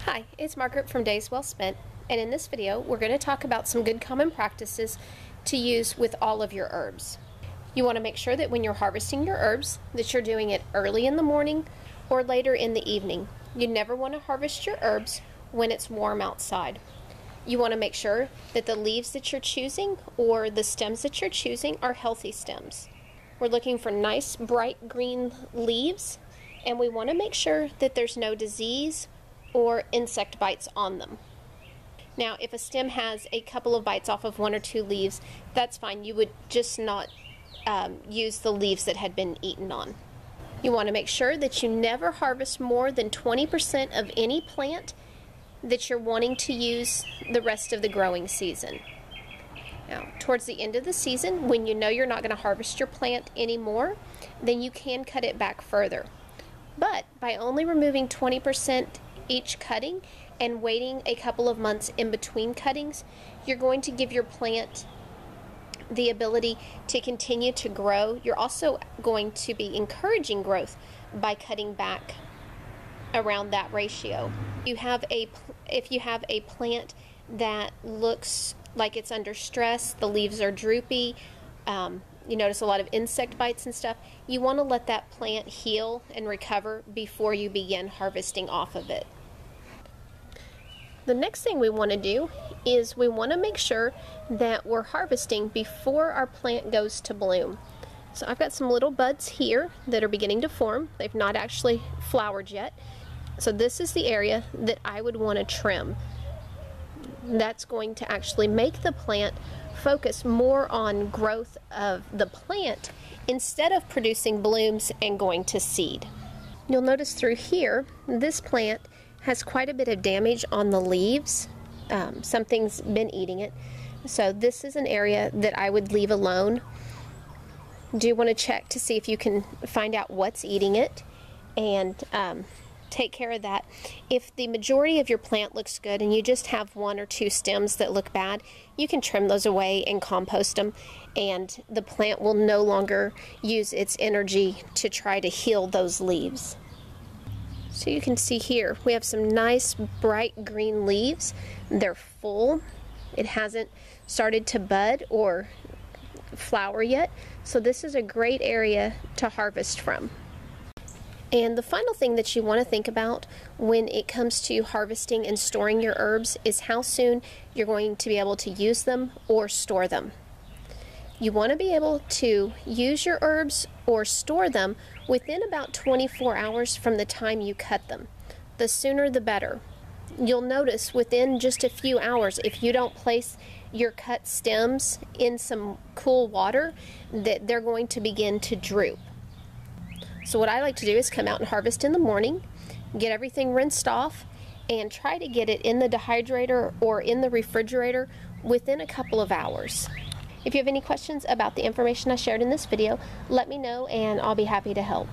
Hi, it's Margaret from Days Well Spent, and in this video we're going to talk about some good common practices to use with all of your herbs. You want to make sure that when you're harvesting your herbs that you're doing it early in the morning or later in the evening. You never want to harvest your herbs when it's warm outside. You want to make sure that the leaves that you're choosing or the stems that you're choosing are healthy stems. We're looking for nice bright green leaves, and we want to make sure that there's no disease or insect bites on them. Now, if a stem has a couple of bites off of one or two leaves, that's fine. You would just not use the leaves that had been eaten on. You want to make sure that you never harvest more than 20% of any plant that you're wanting to use the rest of the growing season. Now, towards the end of the season, when you know you're not going to harvest your plant anymore, then you can cut it back further. But by only removing 20% each cutting and waiting a couple of months in between cuttings, you're going to give your plant the ability to continue to grow. You're also going to be encouraging growth by cutting back around that ratio. If you have a plant that looks like it's under stress, the leaves are droopy, you notice a lot of insect bites and stuff, you want to let that plant heal and recover before you begin harvesting off of it. The next thing we want to do is we want to make sure that we're harvesting before our plant goes to bloom. So I've got some little buds here that are beginning to form. They've not actually flowered yet. So this is the area that I would want to trim. That's going to actually make the plant focus more on growth of the plant instead of producing blooms and going to seed. You'll notice through here, this plant has quite a bit of damage on the leaves. Something's been eating it. So this is an area that I would leave alone. Do want to check to see if you can find out what's eating it and take care of that. If the majority of your plant looks good and you just have one or two stems that look bad, you can trim those away and compost them, and the plant will no longer use its energy to try to heal those leaves. So you can see here we have some nice bright green leaves. They're full. It hasn't started to bud or flower yet, so this is a great area to harvest from. And the final thing that you want to think about when it comes to harvesting and storing your herbs is how soon you're going to be able to use them or store them. You want to be able to use your herbs or store them within about 24 hours from the time you cut them. The sooner the better. You'll notice within just a few hours, if you don't place your cut stems in some cool water, that they're going to begin to droop. So what I like to do is come out and harvest in the morning, get everything rinsed off, and try to get it in the dehydrator or in the refrigerator within a couple of hours. If you have any questions about the information I shared in this video, let me know and I'll be happy to help.